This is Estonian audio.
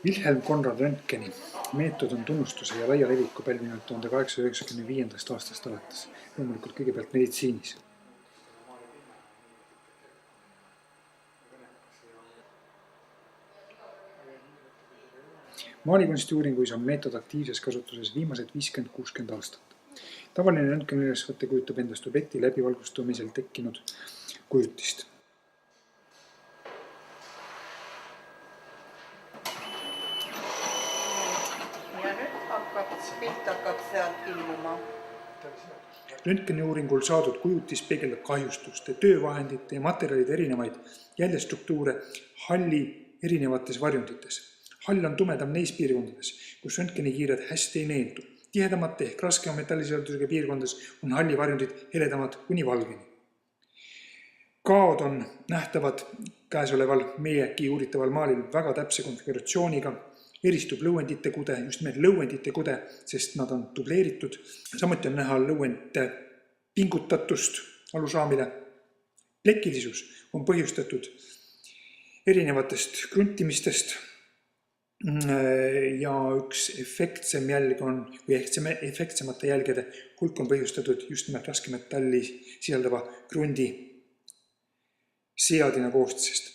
Wilhelm Conrad Röntgeni meetod on tunnustuse ja laia leviku pälvinud 1895. aastast alates, loomulikult kõigepealt meditsiinis. Maalikunsti uuringuis on meetod aktiivses kasutuses viimased 50-60 aastat. Tavaline röntgeni ülesvõte kujutab endast objekti läbivalgustumisel tekkinud kujutist. Ja nüüd pilt hakkab sealt ilmuma. Röntgeni uuringul saadud kujutis peegeldab kahjustuste, töövahendite ja materjalide erinevaid jäljestruktuure halli erinevates varjundites. Hall on tumedam neis piirkondades, kus röntgenikiired hästi ei neeldu. Tihedamate ehk raskema metallisisaldusega piirkondades on halli varjundid heledamad kuni valgeni. Kaod on nähtavad käesoleval meiegi uuritaval maalil väga täpse konfiguratsiooniga. Eristub lõuendite kude, just nimelt lõuendite kude, sest nad on dubleeritud. Samuti on näha lõuendite pingutatust alusaamile. Plekilisus on põhjustatud erinevatest kruntimistest ja üks efektsem jälg on, või efektsemate jälgede hulk on põhjustatud just nimelt raske metalli sisaldava krundi seadina koostisest.